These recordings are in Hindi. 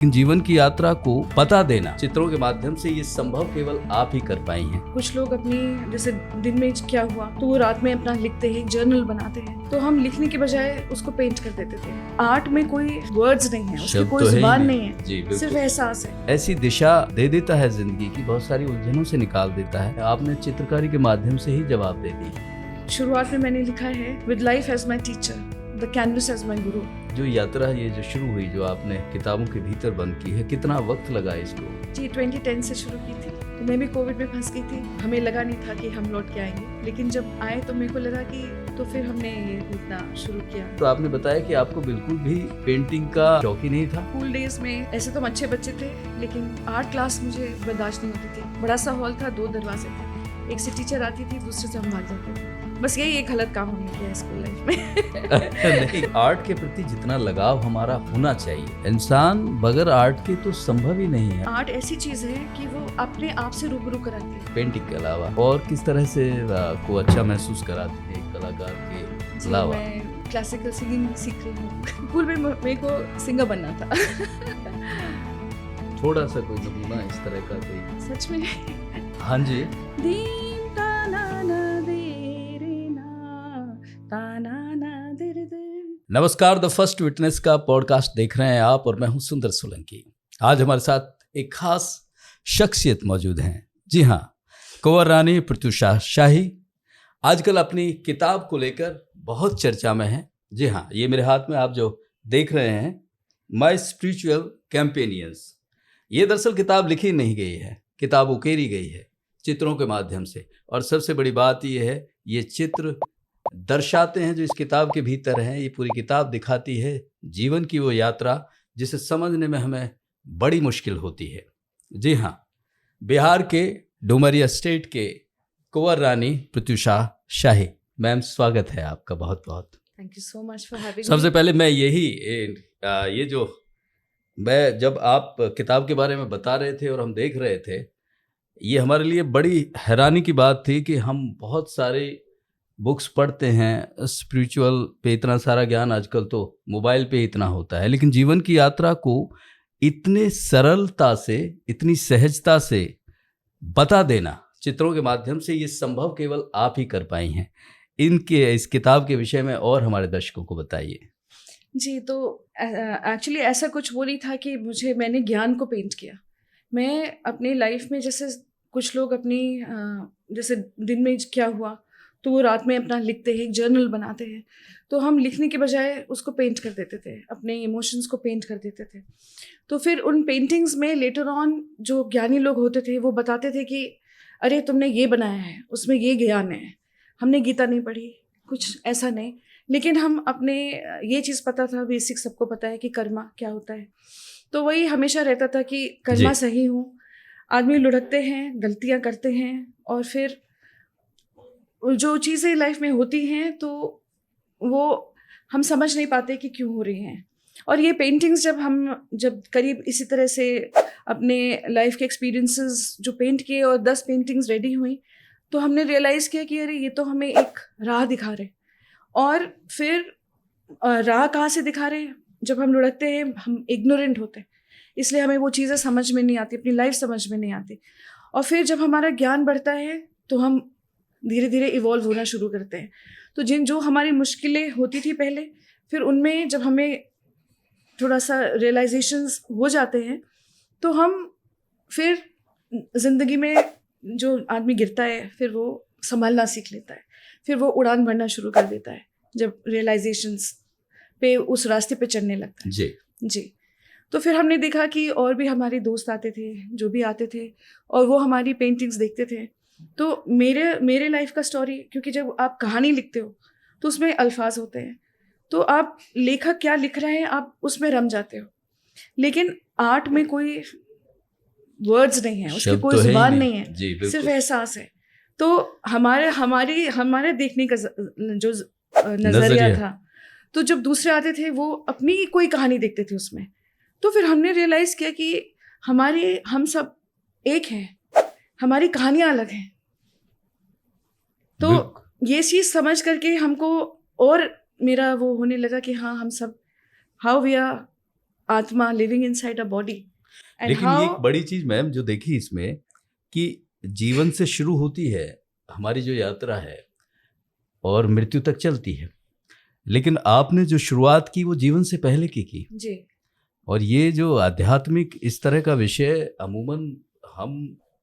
लेकिन जीवन की यात्रा को बता देना चित्रों के माध्यम से ये संभव केवल आप ही कर पाई हैं। कुछ लोग अपनी जैसे दिन में क्या हुआ तो वो रात में अपना लिखते हैं, जर्नल बनाते हैं। तो हम लिखने के बजाय उसको पेंट कर देते थे। आर्ट में कोई वर्ड्स नहीं है, उसकी कोई जुबान नहीं है, सिर्फ एहसास है। ऐसी दिशा दे देता है जिंदगी की, बहुत सारी उलझनों से निकाल देता है। आपने चित्रकारी के माध्यम से ही जवाब दे दी। शुरुआत में मैंने लिखा है with life as my teacher, the canvas as my guru. जो यात्रा ये जो शुरू हुई, जो आपने किताबों के भीतर बंद की है, कितना वक्त लगा इसको? जी 2010 से शुरू की थी। तो मैं भी कोविड में फंस गई थी। हमें लगा नहीं था कि हम लौट के आएंगे, लेकिन जब आए तो मेरे को लगा कि तो फिर हमने ये लिखना शुरू किया। तो आपने बताया कि आपको बिल्कुल भी पेंटिंग का शौक ही नहीं था। स्कूल डेज में ऐसे तो हम अच्छे बच्चे थे, लेकिन आर्ट क्लास मुझे बर्दाश्त नहीं होती थी। बड़ा सा हॉल था, 2 दरवाजे थे, एक से टीचर आती थी, दूसरे से हम भाग जाते थे। बस यही एक गलत काम हमने किया स्कूल लाइफ में। नहीं, आर्ट के प्रति जितना लगाव हमारा होना चाहिए, इंसान बगैर आर्ट के तो संभव ही नहीं है। आर्ट ऐसी चीज है कि वो अपने आप से रूबरू कराती है। पेंटिंग के अलावा और किस तरह से को अच्छा महसूस कराती है कलाकार के अलावा? मैं क्लासिकल सिंगिंग सीख रही हूँ। स्कूल में मेरे को सिंगर बनना था। थोड़ा सा कोई नमूना इस तरह का कोई? सच में? हाँ जी। नमस्कार, द फर्स्ट विटनेस का पॉडकास्ट देख रहे हैं आप और मैं हूं सुंदर सोलंकी। आज हमारे साथ एक खास शख्सियत मौजूद हैं। जी हाँ, कुंवर रानी प्रत्युषा शाही आजकल अपनी किताब को लेकर बहुत चर्चा में हैं। जी हाँ, ये मेरे हाथ में आप जो देख रहे हैं, माय स्पिरिचुअल कैंपेनियंस, ये दरअसल किताब लिखी नहीं गई है, किताब उकेरी गई है चित्रों के माध्यम से। और सबसे बड़ी बात ये है, ये चित्र दर्शाते हैं जो इस किताब के भीतर हैं। ये पूरी किताब दिखाती है जीवन की वो यात्रा जिसे समझने में हमें बड़ी मुश्किल होती है। जी हाँ, बिहार के डुमरिया स्टेट के कुंवर रानी प्रत्युषा शाही, मैम स्वागत है आपका बहुत बहुत। Thank you so much for having. सबसे पहले मैं ये जो मैं जब आप किताब के बारे में बता रहे थे और हम देख रहे थे, ये हमारे लिए बड़ी हैरानी की बात थी कि हम बहुत सारे बुक्स पढ़ते हैं, स्पिरिचुअल पे इतना सारा ज्ञान आजकल तो मोबाइल पे इतना होता है, लेकिन जीवन की यात्रा को इतने सरलता से, इतनी सहजता से बता देना चित्रों के माध्यम से ये संभव केवल आप ही कर पाई हैं। इस किताब के विषय में और हमारे दर्शकों को बताइए। जी, तो एक्चुअली ऐसा कुछ वो नहीं था कि मैंने ज्ञान को पेंट किया। मैं अपनी लाइफ में जैसे कुछ लोग अपनी जैसे दिन में क्या हुआ तो वो रात में अपना लिखते हैं, एक जर्नल बनाते हैं। तो हम लिखने के बजाय उसको पेंट कर देते थे, अपने इमोशंस को पेंट कर देते थे। तो फिर उन पेंटिंग्स में लेटर ऑन जो ज्ञानी लोग होते थे वो बताते थे कि अरे तुमने ये बनाया है, उसमें ये ज्ञान है। हमने गीता नहीं पढ़ी, कुछ ऐसा नहीं, लेकिन हम अपने ये चीज़ पता था, बेसिक सबको पता है कि कर्मा क्या होता है। तो वही हमेशा रहता था कि कर्मा सही हूँ। आदमी लुढ़कते हैं, गलतियाँ करते हैं, और फिर जो चीज़ें लाइफ में होती हैं तो वो हम समझ नहीं पाते कि क्यों हो रही हैं। और ये पेंटिंग्स जब करीब इसी तरह से अपने लाइफ के एक्सपीरियंसेस जो पेंट किए और 10 पेंटिंग्स रेडी हुई, तो हमने रियलाइज़ किया कि अरे ये तो हमें एक राह दिखा रहे। और फिर राह कहाँ से दिखा रहे? जब हम लुढ़कते हैं, हम इग्नोरेंट होते हैं, इसलिए हमें वो चीज़ें समझ में नहीं आती, अपनी लाइफ समझ में नहीं आती। और फिर जब हमारा ज्ञान बढ़ता है तो हम धीरे धीरे इवॉल्व होना शुरू करते हैं। तो जो हमारी मुश्किलें होती थी पहले, फिर उनमें जब हमें थोड़ा सा रियलाइजेशंस हो जाते हैं तो हम फिर ज़िंदगी में जो आदमी गिरता है फिर वो संभालना सीख लेता है, फिर वो उड़ान भरना शुरू कर देता है जब रियलाइजेशंस पे उस रास्ते पे चढ़ने लगता है। जी। तो फिर हमने देखा कि और भी हमारे दोस्त आते थे, जो भी आते थे, और वो हमारी पेंटिंग्स देखते थे। तो मेरे लाइफ का स्टोरी, क्योंकि जब आप कहानी लिखते हो तो उसमें अल्फाज होते हैं, तो आप लेखक क्या लिख रहे हैं आप उसमें रम जाते हो। लेकिन आर्ट में कोई वर्ड्स नहीं है, उसकी कोई जुबान नहीं है, सिर्फ एहसास है। तो हमारे देखने का जो नजरिया था, तो जब दूसरे आते थे वो अपनी कोई कहानी देखते थे उसमें। तो फिर हमने रियलाइज किया कि हम सब एक हैं, हमारी कहानियां अलग हैं। तो ये चीज़ समझ करके हमको और मेरा वो होने लगा कि हाँ, हम सब हाउ वी आर आत्मा living inside a body and लेकिन हाउ ये एक बड़ी चीज मैम जो देखी इसमें कि जीवन से शुरू होती है हमारी जो यात्रा है और मृत्यु तक चलती है, लेकिन आपने जो शुरुआत की वो जीवन से पहले की। जी और ये जो आध्यात्मिक इस तरह का विषय अमूमन हम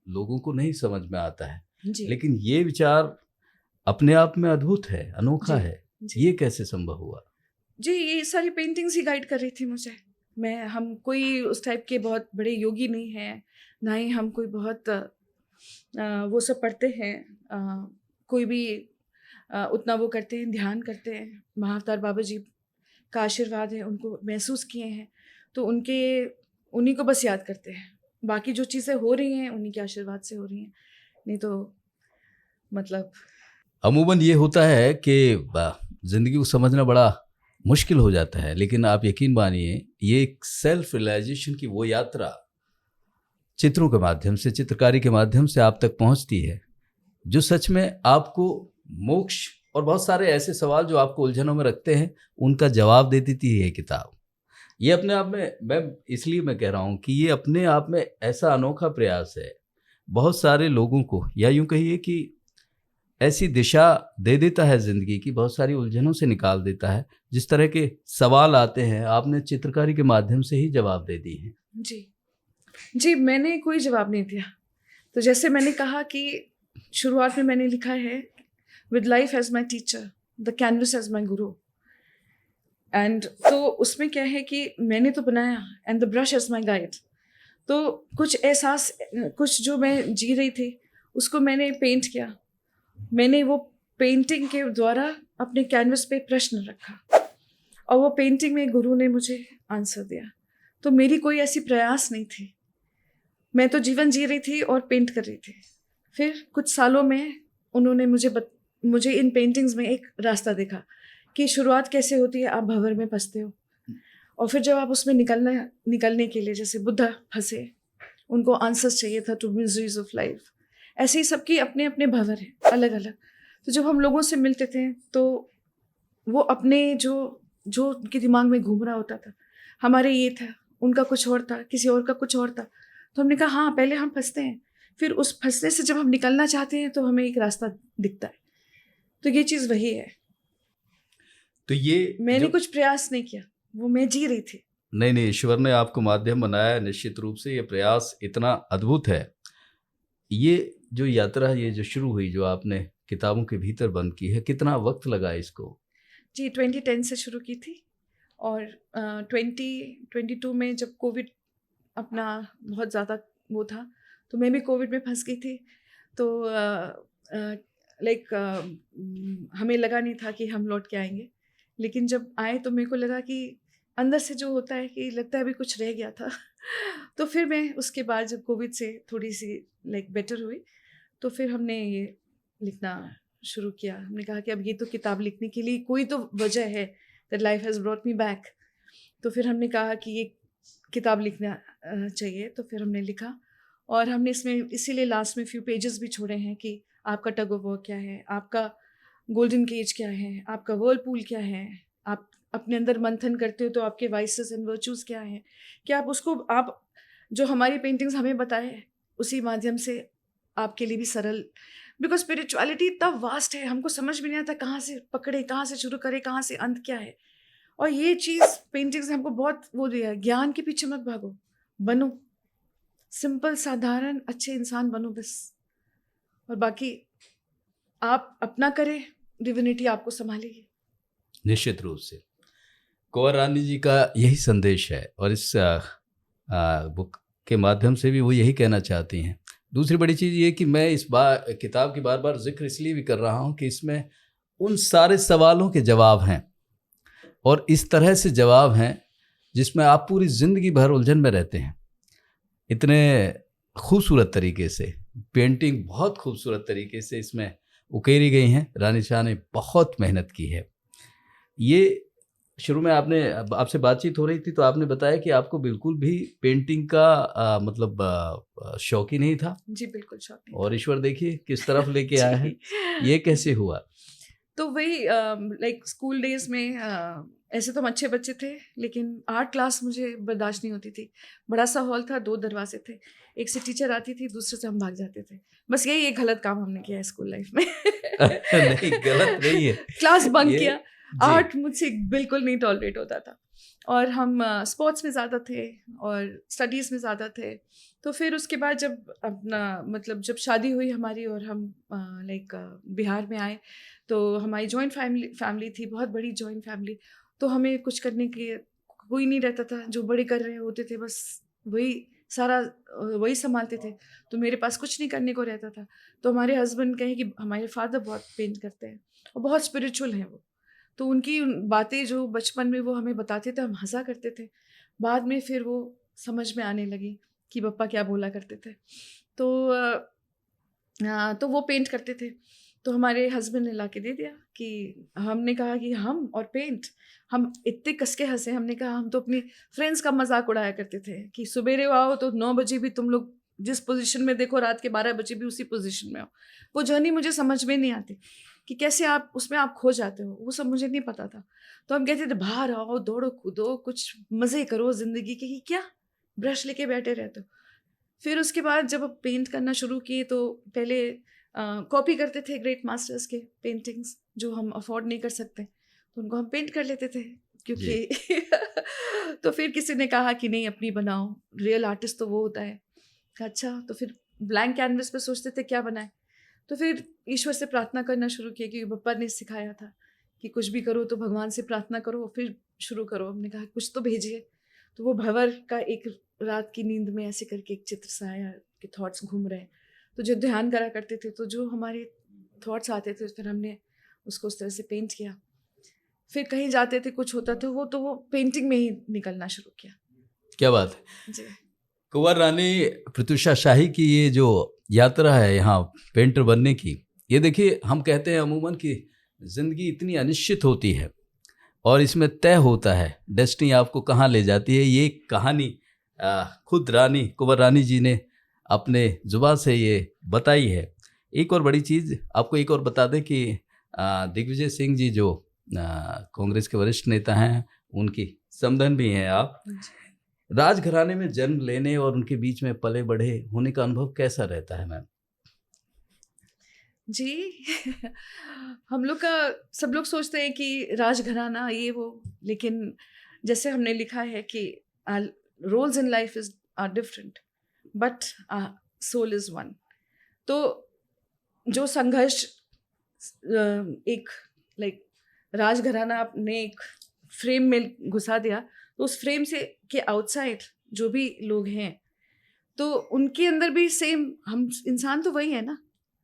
लोगों को नहीं समझ में आता है, जी लेकिन ये विचार अपने आप में अद्भुत है, अनोखा जी, है। जी ये कैसे संभव हुआ? जी, ये सारी पेंटिंग्स ही गाइड कर रही थी मुझे। हम कोई उस टाइप के बहुत बड़े योगी नहीं हैं, ना ही हम कोई बहुत वो सब पढ़ते हैं। कोई भी उतना वो करते हैं, ध्यान करते हैं। महाअवतार बाबा जी का आशीर्वाद है, उनको महसूस किए हैं, तो उन्हीं को बस याद करते हैं। बाकी जो चीज़ें हो रही हैं, उन्हीं के आशीर्वाद से हो रही हैं। नहीं तो मतलब अमूमन ये होता है कि ज़िंदगी को समझना बड़ा मुश्किल हो जाता है, लेकिन आप यकीन मानिए ये एक सेल्फ रियलाइजेशन की वो यात्रा चित्रों के माध्यम से, चित्रकारी के माध्यम से आप तक पहुंचती है, जो सच में आपको मोक्ष और बहुत सारे ऐसे सवाल जो आपको उलझनों में रखते हैं उनका जवाब दे देती है ये किताब। ये अपने आप में मैं कह रहा हूँ कि ये अपने आप में ऐसा अनोखा प्रयास है, बहुत सारे लोगों को, या यूं कहिए कि ऐसी दिशा दे देता है ज़िंदगी की, बहुत सारी उलझनों से निकाल देता है। जिस तरह के सवाल आते हैं आपने चित्रकारी के माध्यम से ही जवाब दे दिए हैं। जी, मैंने कोई जवाब नहीं दिया। तो जैसे मैंने कहा कि शुरुआत में मैंने लिखा है, with life as my teacher, the canvas as my guru. And तो उसमें क्या है कि मैंने तो बनाया and the brush as my guide. तो कुछ एहसास, कुछ जो मैं जी रही थी उसको मैंने पेंट किया। मैंने वो पेंटिंग के द्वारा अपने कैनवस पे प्रश्न रखा और वो पेंटिंग में गुरु ने मुझे आंसर दिया। तो मेरी कोई ऐसी प्रयास नहीं थी, मैं तो जीवन जी रही थी और पेंट कर रही थी। फिर कुछ सालों में उन्होंने मुझे इन पेंटिंग्स में एक रास्ता देखा कि शुरुआत कैसे होती है। आप भंवर में फंसते हो और फिर जब आप उसमें निकलने के लिए, जैसे बुद्धा फंसे, उनको आंसर्स चाहिए था टू मिजरीज ऑफ लाइफ, ऐसे ही सबकी अपने अपने भंवर हैं अलग अलग। तो जब हम लोगों से मिलते थे तो वो अपने जो उनके दिमाग में घूम रहा होता था, हमारे ये था, उनका कुछ और था, किसी और का कुछ और था। तो हमने कहा हाँ, पहले हम फंसते हैं, फिर उस फंसने से जब हम निकलना चाहते हैं तो हमें एक रास्ता दिखता है। तो ये चीज़ वही है। तो ये मैंने कुछ प्रयास नहीं किया, वो मैं जी रही थी। नहीं, ईश्वर ने आपको माध्यम बनाया। निश्चित रूप से ये प्रयास इतना अद्भुत है। ये जो यात्रा, ये जो शुरू हुई, जो आपने किताबों के भीतर बंद की है, कितना वक्त लगा इसको? जी, 2010 से शुरू की थी और 2022 में जब कोविड अपना बहुत ज़्यादा वो था, तो मैं भी कोविड में फंस गई थी। तो हमें लगा नहीं था कि हम लौट के आएंगे, लेकिन जब आए तो मेरे को लगा कि अंदर से जो होता है कि लगता है अभी कुछ रह गया था। तो फिर मैं उसके बाद जब कोविड से थोड़ी सी बेटर हुई, तो फिर हमने ये लिखना शुरू किया। हमने कहा कि अब ये तो किताब लिखने के लिए कोई तो वजह है, that life has brought me back. तो फिर हमने कहा कि ये किताब लिखना चाहिए। तो फिर हमने लिखा और हमने इसमें इसीलिए लास्ट में फ्यू पेजेस भी छोड़े हैं कि आपका टग ऑफ वॉर क्या है, आपका गोल्डन केज क्या है, आपका वर्लपूल क्या है, आप अपने अंदर मंथन करते हो तो आपके वाइसेस एंड वर्चूज़ क्या हैं, कि आप उसको, आप जो हमारी पेंटिंग्स हमें बताए उसी माध्यम से आपके लिए भी सरल। बिकॉज स्पिरिचुअलिटी इतना वास्ट है, हमको समझ में नहीं आता कहाँ से पकड़े, कहाँ से शुरू करें, कहाँ से अंत क्या है। और ये चीज़ पेंटिंग्स ने हमको बहुत वो दिया, ज्ञान के पीछे मत भागो, बनो सिंपल, साधारण, अच्छे इंसान बनो बस, और बाकी आप अपना करें, डिविनिटी आपको संभालेगी। निश्चित रूप से कुंवर रानी जी का यही संदेश है और इस बुक के माध्यम से भी वो यही कहना चाहती हैं। दूसरी बड़ी चीज़ ये कि मैं इस किताब की बार बार जिक्र इसलिए भी कर रहा हूँ कि इसमें उन सारे सवालों के जवाब हैं, और इस तरह से जवाब हैं जिसमें आप पूरी ज़िंदगी भर उलझन में रहते हैं। इतने खूबसूरत तरीके से पेंटिंग, बहुत खूबसूरत तरीके से इसमें उकेरी गई हैं। रानी शाह ने बहुत मेहनत की है। ये शुरू में आपसे बातचीत हो रही थी तो आपने बताया कि आपको बिल्कुल भी पेंटिंग का शौक ही नहीं था। जी बिल्कुल शौक नहीं और ईश्वर देखिए किस तरफ लेके आया है। ये कैसे हुआ? तो वही लाइक स्कूल डेज में ऐसे तो हम अच्छे बच्चे थे, लेकिन आर्ट क्लास मुझे बर्दाश्त नहीं होती थी। बड़ा सा हॉल था, 2 दरवाजे थे, एक से टीचर आती थी, दूसरे से हम भाग जाते थे। बस यही एक गलत काम हमने किया है स्कूल लाइफ में। नहीं, गलत नहीं है क्लास बंक ये। किया। जी। आर्ट मुझसे बिल्कुल नहीं टॉलरेट होता था, और हम स्पोर्ट्स में ज़्यादा थे और स्टडीज़ में ज़्यादा थे। तो फिर उसके बाद जब अपना मतलब जब शादी हुई हमारी और हम लाइक बिहार में आए, तो हमारी जॉइंट फैमिली थी, बहुत बड़ी जॉइंट फैमिली। तो हमें कुछ करने के कोई नहीं रहता था, जो बड़े कर रहे होते थे बस वही सारा वही संभालते थे। तो मेरे पास कुछ नहीं करने को रहता था। तो हमारे हस्बैंड कहे कि हमारे फादर बहुत पेंट करते हैं और बहुत स्पिरिचुअल हैं वो। तो उनकी बातें जो बचपन में वो हमें बताते थे, हम हंसा करते थे। बाद में फिर वो समझ में आने लगी कि पापा क्या बोला करते थे। तो तो वो पेंट करते थे। तो हमारे हस्बैंड ने लाके दे दिया कि हमने कहा कि हम और पेंट, हम इतने कस के हंसे। हमने कहा हम तो अपनी फ्रेंड्स का मजाक उड़ाया करते थे कि सवेरे आओ तो 9 बजे भी तुम लोग जिस पोजीशन में देखो, रात के 12 बजे भी उसी पोजीशन में हो। वो जर्नी मुझे समझ में नहीं आती कि कैसे आप उसमें आप खो जाते हो, वो सब मुझे नहीं पता था। तो हम कहते थे बाहर आओ, दौड़ो कूदो, कुछ मज़े करो ज़िंदगी के, कि क्या ब्रश लेके बैठे रहते हो। फिर उसके बाद जब अब पेंट करना शुरू किए, तो पहले कॉपी करते थे ग्रेट मास्टर्स के पेंटिंग्स जो हम अफोर्ड नहीं कर सकते, तो उनको हम पेंट कर लेते थे जी। क्योंकि तो फिर किसी ने कहा कि नहीं अपनी बनाओ, रियल आर्टिस्ट तो वो होता है। कहा, अच्छा। तो फिर ब्लैंक कैनवस पे सोचते थे क्या बनाए। तो फिर ईश्वर से प्रार्थना करना शुरू किया, क्योंकि पप्पा ने सिखाया था कि कुछ भी करो तो भगवान से प्रार्थना करो फिर शुरू करो। हमने कहा कुछ तो भेजिए। तो वो भंवर का एक रात की नींद में ऐसे करके एक चित्र सा आया कि थॉट्स घूम रहे हैं। तो जो ध्यान करा करते थे, तो जो हमारे थॉट्स आते थे फिर हमने उसको उस तरह से पेंट किया। फिर कहीं जाते थे, कुछ होता था, वो तो वो पेंटिंग में ही निकलना शुरू किया। क्या बात है। जी कुंवर रानी प्रत्युषा शाही की ये जो यात्रा है यहाँ पेंटर बनने की, ये देखिए हम कहते हैं अमूमन कि जिंदगी इतनी अनिश्चित होती है और इसमें तय होता है डेस्टिनी आपको कहाँ ले जाती है। ये कहानी खुद रानी कुंवर रानी जी ने अपने जुबान से ये बताई है। एक और बड़ी चीज़ आपको एक और बता दें कि दिग्विजय सिंह जी जो कांग्रेस के वरिष्ठ नेता हैं, उनकी समधन भी हैं आप। राजघराने में जन्म लेने और उनके बीच में पले बढ़े होने का अनुभव कैसा रहता है मैम? जी। हम लोग का सब लोग सोचते हैं कि राजघराना ये वो, लेकिन जैसे हमने लिखा है कि roles in life is are different but soul is one. तो जो संघर्ष एक लाइक राजघराना आपने एक फ्रेम में घुसा दिया, तो उस फ्रेम से के आउटसाइड जो भी लोग हैं, तो उनके अंदर भी सेम हम इंसान तो वही है ना।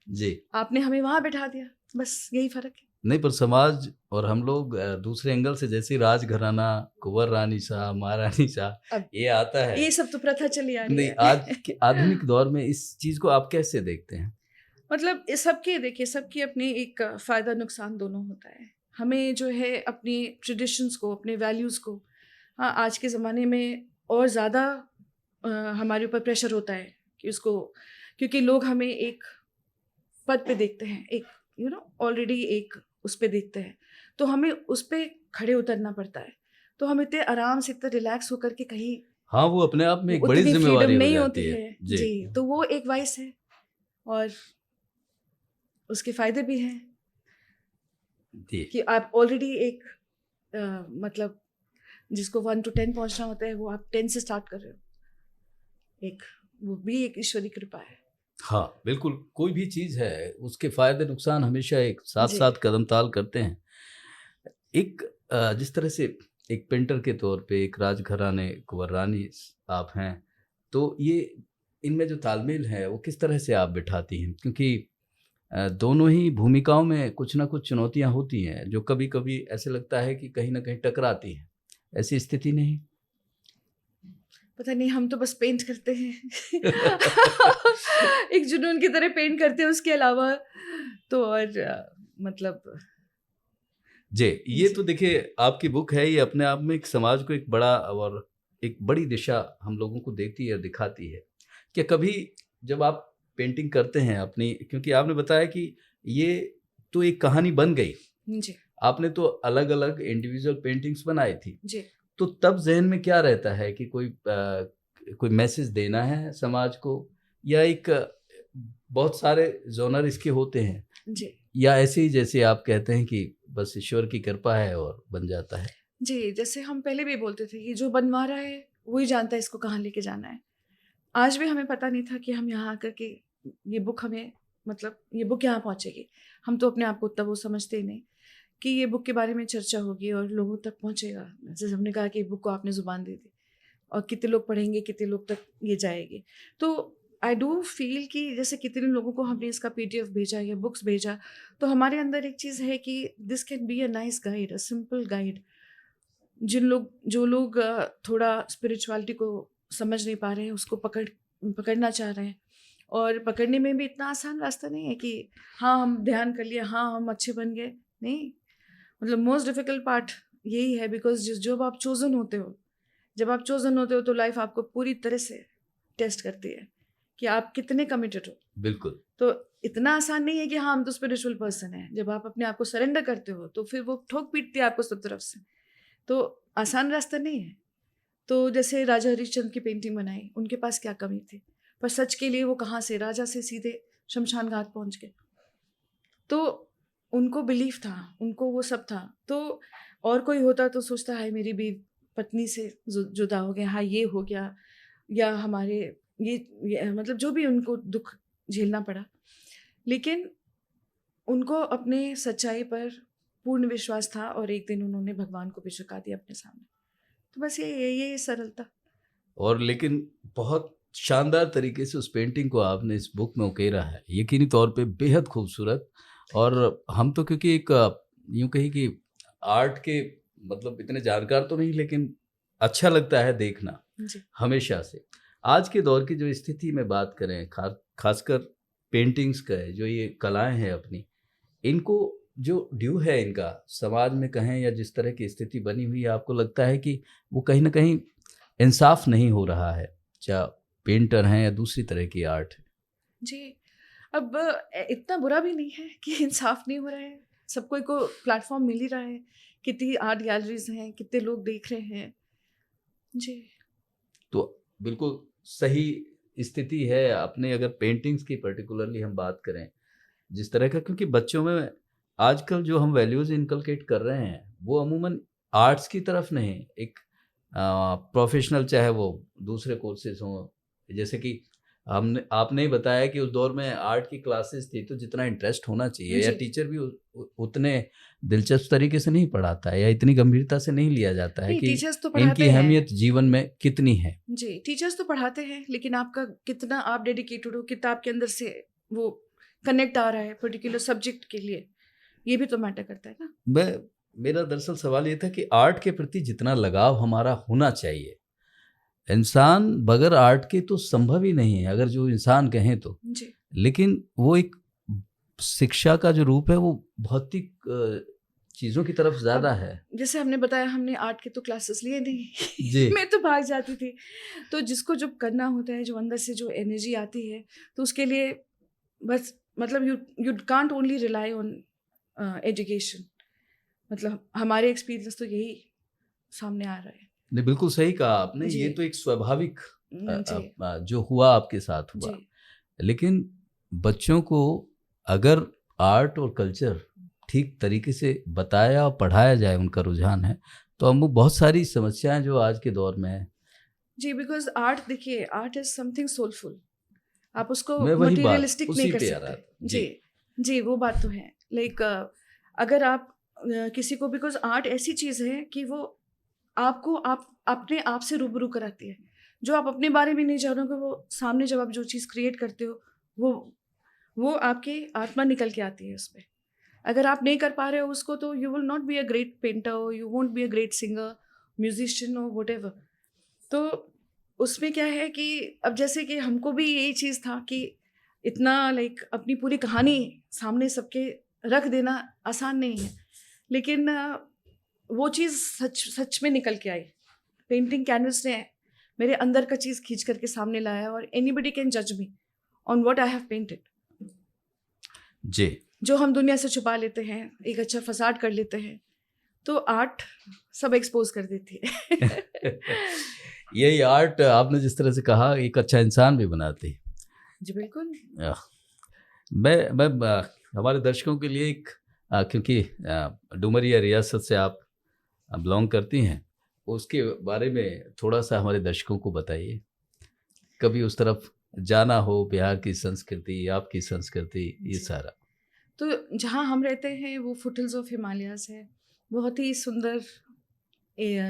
जी। आपने हमें वहां बैठा दिया, बस यही फर्क है। नहीं, पर समाज और हम लोग दूसरे एंगल से, जैसे राजघराना, कुंवर रानी साहब, महारानी साहब, अब ये आता है। ये सब तो प्रथा चली आ रही नहीं, है। आज के आधुनिक दौर में इस चीज को आप कैसे देखते हैं? मतलब इस सबके देखिए, सबकी अपनी एक फ़ायदा नुकसान दोनों होता है। हमें जो है अपनी ट्रेडिशंस को, अपने वैल्यूज़ को, हाँ आज के ज़माने में और ज़्यादा हमारे ऊपर प्रेशर होता है कि उसको, क्योंकि लोग हमें एक पद पे देखते हैं, एक ऑलरेडी एक उस पे देखते हैं, तो हमें उस पे खड़े उतरना पड़ता है। तो हम इतने आराम से, इतने रिलैक्स होकर के कहीं हाँ, वो अपने आप में एक बड़ी उतनी फ्रीडम जिम्मेवारी हो नहीं जाती होती है। है। जी। जी, तो वो एक वाइस है और उसके फ़ायदे भी हैं जी। कि आप ऑलरेडी एक मतलब जिसको 1 to 10 पहुंचना होता है, वो आप 10 से स्टार्ट कर रहे हो। एक वो भी एक ईश्वरी कृपा है। हाँ, बिल्कुल, कोई भी चीज़ है उसके फायदे नुकसान हमेशा एक साथ जी साथ कदम ताल करते हैं। एक जिस तरह से एक पेंटर के तौर पे एक राजघराने कुंवर रानी आप हैं, तो ये इनमें जो तालमेल है वो किस तरह से आप बिठाती हैं? क्योंकि दोनों ही भूमिकाओं में कुछ ना कुछ चुनौतियाँ होती हैं जो कभी कभी ऐसे लगता है कि कहीं ना कहीं टकराती हैं। ऐसी स्थिति नहीं? पता नहीं, हम तो बस पेंट करते हैं। एक जुनून की तरह पेंट करते हैं, उसके अलावा तो और मतलब जी, ये जी तो देखिए आपकी बुक है, ये अपने आप में एक समाज को एक बड़ा और एक बड़ी दिशा हम लोगों को देती है, दिखाती है। क्या कभी जब आप पेंटिंग करते हैं अपनी, क्योंकि आपने बताया कि ये तो एक कहानी बन गई, जी आपने तो अलग अलग इंडिविजुअल पेंटिंग्स बनाई थी, जी। तो तब जहन में क्या रहता है कि कोई मैसेज देना है समाज को, या एक बहुत सारे जोनर इसके होते हैं, जी या ऐसे ही जैसे आप कहते हैं कि बस ईश्वर की कृपा है और बन जाता है? जी, जैसे हम पहले भी बोलते थे कि जो बनवा रहा है वही जानता है इसको कहाँ लेके जाना है। आज भी हमें पता नहीं था कि हम यहाँ आकर के ये बुक हमें, मतलब ये बुक यहाँ पहुँचेगी। हम तो अपने आप को उतना वो समझते ही नहीं कि ये बुक के बारे में चर्चा होगी और लोगों तक पहुँचेगा। जैसे हमने कहा कि बुक को आपने ज़ुबान दे दी और कितने लोग पढ़ेंगे, कितने लोग तक ये जाएगी। तो आई डू फ़ील कि जैसे कितने लोगों को हमने इसका पीडीएफ भेजा या बुक्स भेजा, तो हमारे अंदर एक चीज़ है कि this can be a nice guide, a simple guide. जो लोग थोड़ा स्पिरिचुअलिटी को समझ नहीं पा रहे हैं, उसको पकड़ना चाह रहे हैं, और पकड़ने में भी इतना आसान रास्ता नहीं है कि हाँ हम ध्यान कर लिया, हाँ हम अच्छे बन गए, नहीं। मतलब मोस्ट डिफिकल्ट पार्ट यही है, बिकॉज जब आप चोजन होते हो, तो लाइफ आपको पूरी तरह से टेस्ट करती है कि आप कितने कमिटेड हो। बिल्कुल। तो इतना आसान नहीं है कि हाँ हम तो स्पिरिचुअल पर्सन है। जब आप अपने आप को सरेंडर करते हो तो फिर वो ठोक पीटती है आपको सब तरफ से, तो आसान रास्ता नहीं है। तो जैसे राजा हरिश्चंद्र की पेंटिंग बनाई, उनके पास क्या कमी थी, पर सच के लिए वो कहाँ से राजा से सीधे शमशान घाट पहुंच गए। तो उनको बिलीफ था, उनको वो सब था। तो और कोई होता तो सोचता है मेरी भी पत्नी से जुदा हो गया, हाँ ये हो गया, या हमारे ये मतलब जो भी उनको दुख झेलना पड़ा, लेकिन उनको अपने सच्चाई पर पूर्ण विश्वास था और एक दिन उन्होंने भगवान को भी झुका दिया अपने सामने। तो बस ये सरलता। और लेकिन बहुत शानदार तरीके से उस पेंटिंग को आपने इस बुक में उकेरा है, यकीनी तौर पे बेहद खूबसूरत। और हम तो क्योंकि एक यूं कही कि आर्ट के मतलब इतने जानकार तो नहीं, लेकिन अच्छा लगता है देखना जी हमेशा से। आज के दौर की जो स्थिति में बात करें, खासकर पेंटिंग्स का है, जो ये कलाएं हैं अपनी, इनको जो ड्यू है इनका समाज में कहें या जिस तरह की स्थिति बनी हुई है, आपको लगता है कि वो कहीं ना कहीं इंसाफ नहीं हो रहा है, चाहे पेंटर हैं या दूसरी तरह की आर्ट है? जी। अब इतना बुरा भी नहीं है कि इंसाफ नहीं हो रहा है। सब कोई को प्लेटफॉर्म मिल ही रहा है। कितनी आर्ट गैलरीज हैं, कितने लोग देख रहे हैं। जी तो बिल्कुल सही स्थिति है। अपने अगर पेंटिंग्स की पर्टिकुलरली हम बात करें, जिस तरह का, क्योंकि बच्चों में आजकल जो हम वैल्यूज इनकलकेट कर रहे हैं वो अमूमन आर्ट्स की तरफ नहीं, एक प्रोफेशनल, चाहे वो दूसरे कोर्सेज हों, जैसे कि हमने आपने ही बताया कि उस दौर में आर्ट की क्लासेस थी, तो जितना इंटरेस्ट होना चाहिए, या जी टीचर भी उतने दिलचस्प तरीके से नहीं पढ़ाता है, या इतनी गंभीरता से नहीं लिया जाता है नहीं, कि टीचर्स तो इनकी पढ़ाते हैं। अहमियत जीवन में कितनी है। जी टीचर्स तो पढ़ाते हैं, लेकिन आपका कितना आप डेडिकेटेड हो, किताब के अंदर से वो कनेक्ट आ रहा है पर्टिकुलर सब्जेक्ट के लिए, ये भी तो मैटर करता है ना। मैं मेरा दरअसल सवाल ये था कि आर्ट के प्रति जितना लगाव हमारा होना चाहिए, इंसान बगैर आर्ट के तो संभव ही नहीं है, अगर जो इंसान कहें तो। जी लेकिन वो एक शिक्षा का जो रूप है वो भौतिक चीजों की तरफ ज्यादा अब है। जैसे हमने बताया, हमने आर्ट के तो क्लासेस लिए जी। नहीं। मैं तो भाग जाती थी। तो जिसको जो करना होता है, जो अंदर से जो एनर्जी आती है, तो उसके लिए बस मतलब you can't only rely on education. मतलब हमारे एक्सपीरियंस तो यही सामने आ रहा है। नहीं, बिल्कुल सही कहा आपने, जी ये तो एक स्वाभाविक जी जो हुआ आपके साथ हुआ। जी लेकिन बच्चों को अगर आर्ट और कल्चर ठीक तरीके से बताया और पढ़ाया जाए, उनका रुझान है, तो हम वो बहुत सारी समस्याएं जो आज के दौर में है। जी। बिकॉज आर्ट, देखिए, आर्ट इज समथिंग सोलफुल। आप उसको मैं वही बात मटेरियलिस्टिक नहीं उसी कर पे आ रहा सकते। था जी। जी जी, वो बात तो है। लाइक अगर आप किसी को, बिकॉज आर्ट ऐसी चीज है कि वो आपको आप अपने आप से रूबरू कराती है। जो आप अपने बारे में नहीं जानोगे, वो सामने जब आप जो चीज़ क्रिएट करते हो, वो वो आपकी आत्मा निकल के आती है उसमें। अगर आप नहीं कर पा रहे हो उसको, तो you will not be a great painter, you won't be a great singer, musician और वट। तो उसमें क्या है कि अब जैसे कि हमको भी यही चीज़ था कि इतना लाइक अपनी पूरी कहानी सामने सबके रख देना आसान नहीं है, लेकिन वो चीज़ सच सच में निकल के आई। पेंटिंग कैनवस ने मेरे अंदर का चीज़ खींच करके सामने लाया, और एनीबडी कैन जज me on what I have painted. जी। जो हम दुनिया से छुपा लेते हैं, एक अच्छा फसाड कर लेते हैं, तो आर्ट सब एक्सपोज कर देती है। यही आर्ट आपने जिस तरह से कहा एक अच्छा इंसान भी बनाती है। जी बिल्कुल। मैं हमारे दर्शकों के लिए एक क्योंकि डुमरिया रियासत से आप बिलोंग करती हैं, उसके बारे में थोड़ा सा हमारे दर्शकों को बताइए। कभी उस तरफ जाना हो, बिहार की संस्कृति, आपकी संस्कृति, ये सारा। तो जहाँ हम रहते हैं वो फुटहिल्स ऑफ हिमालयाज़ है, बहुत ही सुंदर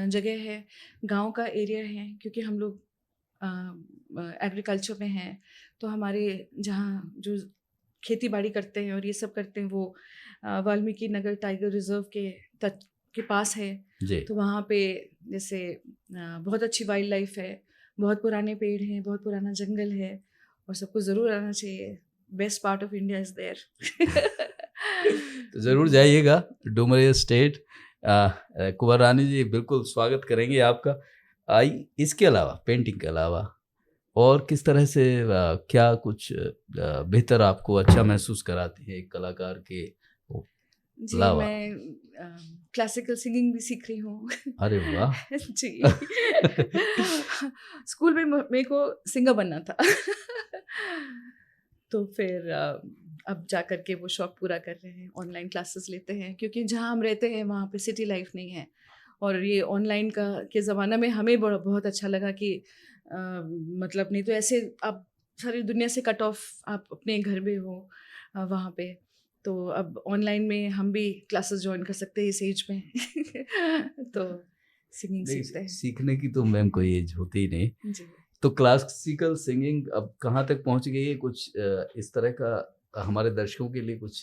जगह है, गांव का एरिया है, क्योंकि हम लोग एग्रीकल्चर में हैं, तो हमारे जहाँ जो खेती बाड़ी करते हैं और ये सब करते हैं वो वाल्मीकि नगर टाइगर रिजर्व के तट के पास है जी। तो वहाँ पे जैसे बहुत अच्छी वाइल्ड लाइफ है, बहुत पुराने पेड़ हैं, बहुत पुराना जंगल है, और सबको ज़रूर आना चाहिए। Best part of India is there. तो ज़रूर जाइएगा डुमरिया स्टेट। कुंवर रानी जी बिल्कुल स्वागत करेंगे आपका। इसके अलावा, पेंटिंग के अलावा और किस तरह से क्या कुछ बेहतर आपको अच्छा महसूस कराती है एक कलाकार के जी अलावा? मैं क्लासिकल सिंगिंग भी सीख रही हूँ। अरे वाह! जी। स्कूल में मेरे को सिंगर बनना था। तो फिर अब जा कर के वो शौक पूरा कर रहे हैं, ऑनलाइन क्लासेस लेते हैं, क्योंकि जहाँ हम रहते हैं वहाँ पे सिटी लाइफ नहीं है, और ये ऑनलाइन का के ज़माना में हमें बहुत अच्छा लगा कि मतलब नहीं तो ऐसे आप सारी दुनिया से कट ऑफ आप अपने घर में हो वहाँ पे, तो अब ऑनलाइन में हम भी क्लासेस ज्वाइन कर सकते हैं इस एज में। तो सिंगिंग सीखते हैं। सीखने की तो मैम कोई एज होती ही नहीं। जी। तो क्लासिकल सिंगिंग अब कहाँ तक पहुँच गई है? कुछ इस तरह का हमारे दर्शकों के लिए कुछ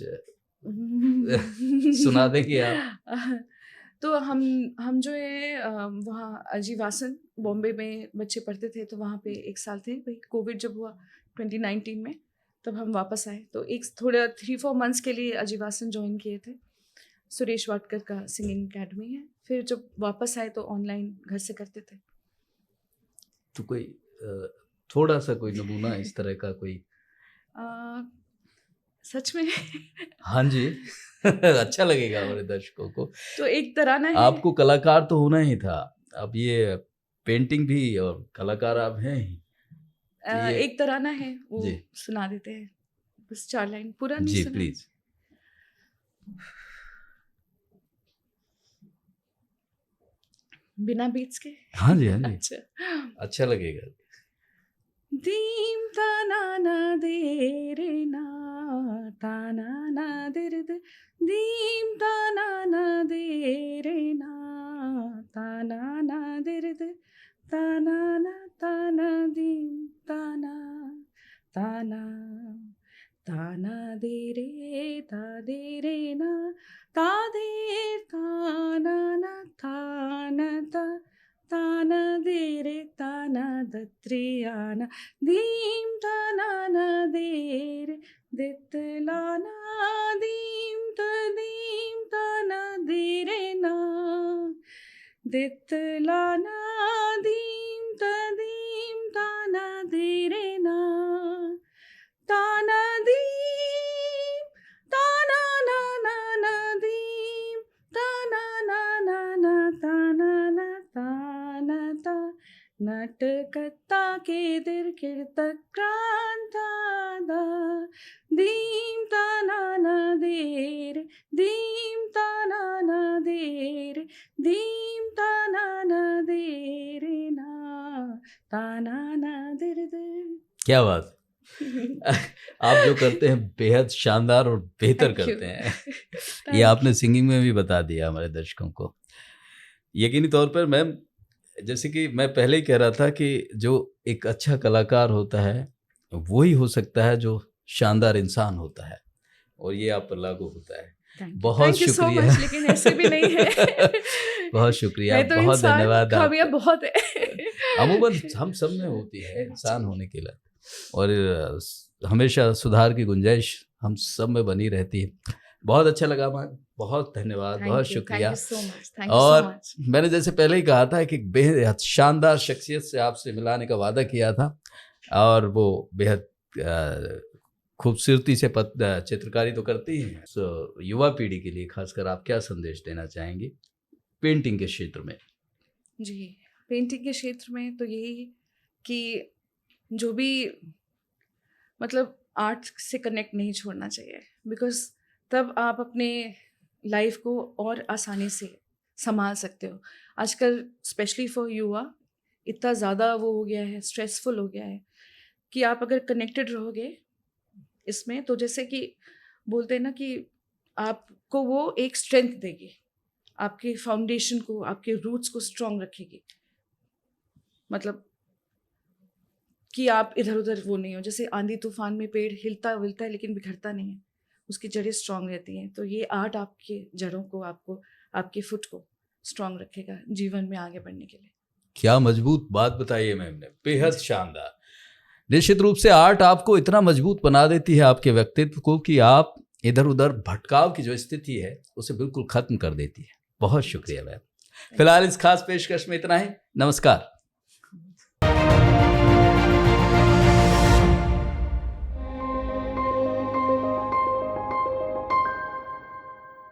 सुना देंगे आप? तो हम जो है वहाँ अजीवासन बॉम्बे में बच्चे पढ़ते थे, तो वहाँ पे 1 साल थे भाई, कोविड जब हुआ 2019 में, तब हम वापस आए, तो एक थोड़ा 3-4 मंथ्स के लिए अजीवासन ज्वाइन किए थे। सुरेश वाडकर का सिंगिंग अकेडमी है। फिर जब वापस आए तो ऑनलाइन घर से करते थे। तो कोई थोड़ा सा कोई नमूना इस तरह का कोई? सच में? हाँ जी। अच्छा लगेगा हमारे दर्शकों को। तो एक तराना है। आपको कलाकार तो होना ही था, अब ये पेंटिंग भी और कलाकार आप हैं ही। ये एक तराना है, वो जी। सुना देते हैं, बस 4 लाइन, पूरा नहीं जी सुना। प्लीज। बिना बीट्स के? हाँ जी, हाँ जी। अच्छा। अच्छा लगेगा। दीम ताना ना दे रे ना ताना ना दिर्द, दीम ताना ना दे रे ना ताना ना दिर्द, ताना ना ताना दीम ताना ताना ताना दे रे ना ता दे ताना ना ताना ता ताना दे रे ताना दत्रियाना दीम ताना ना दे रे दितलाना दीम ताना दे रे ना दितलाना दीम ताना दे रे ना ताना दीम ताना ना ना ना दीम ताना ना ना ना ताना ना ताना ता नटकता के दिर किर्तक्रांतादा दीम ताना ना देर दीम ताना ना देर दीम ताना ना देर ना ताना ना दिर दिर। क्या बात। आप जो करते हैं बेहद शानदार और बेहतर Thank you. करते हैं। Thank ये आपने सिंगिंग में भी बता दिया हमारे दर्शकों को। यकीनी तौर पर मैम, जैसे कि मैं पहले ही कह रहा था कि जो एक अच्छा कलाकार होता है वही हो सकता है जो शानदार इंसान होता है, और ये आप पर लागू होता है। बहुत Thank you so शुक्रिया। much, लेकिन ऐसे भी नहीं है। बहुत शुक्रिया, मैं तो बहुत इंसान, धन्यवाद। खामियां आपका बहुत है। अमूमन हम सब में होती है इंसान होने के लिए, और हमेशा सुधार की गुंजाइश हम सब में बनी रहती है। बहुत अच्छा लगा मैम, बहुत धन्यवाद, बहुत शुक्रिया। Thank you so much. Thank you so और much. मैंने जैसे पहले ही कहा था कि बेहद शानदार शख्सियत से आपसे मिलाने का वादा किया था, और वो बेहद खूबसूरती से चित्रकारी तो करती ही हैं। युवा पीढ़ी के लिए खासकर आप क्या संदेश देना चाहेंगे पेंटिंग के क्षेत्र में? जी, पेंटिंग के क्षेत्र में तो यही कि जो भी मतलब आर्ट से कनेक्ट नहीं छोड़ना चाहिए, बिकॉज़ तब आप अपने लाइफ को और आसानी से संभाल सकते हो। आजकल स्पेशली फॉर युवा इतना ज़्यादा वो हो गया है, स्ट्रेसफुल हो गया है कि आप अगर कनेक्टेड रहोगे इसमें, तो जैसे कि बोलते हैं ना कि आपको वो एक स्ट्रेंथ देगी, आपके फाउंडेशन को, आपके रूट्स को स्ट्रॉन्ग रखेगी। मतलब कि आप इधर-उधर वो नहीं हो, जैसे आंधी तूफान में पेड़ हिलता-विलता है लेकिन बिखरता नहीं है, उसकी जड़ें स्ट्रॉन्ग रहती हैं। तो ये आर्ट आपके जड़ों को, आपको, आपके फुट को स्ट्रॉन्ग रखेगा जीवन में आगे बढ़ने के लिए। क्या मजबूत बात बताई है मैम ने, बेहद जी। शानदार। निश्चित रूप से आर्ट आपको इतना मजबूत बना देती है आपके व्यक्तित्व को कि आप इधर उधर भटकाव की जो स्थिति है उसे बिल्कुल खत्म कर देती है। बहुत शुक्रिया मैम। फिलहाल इस खास पेशकश में इतना ही। नमस्कार।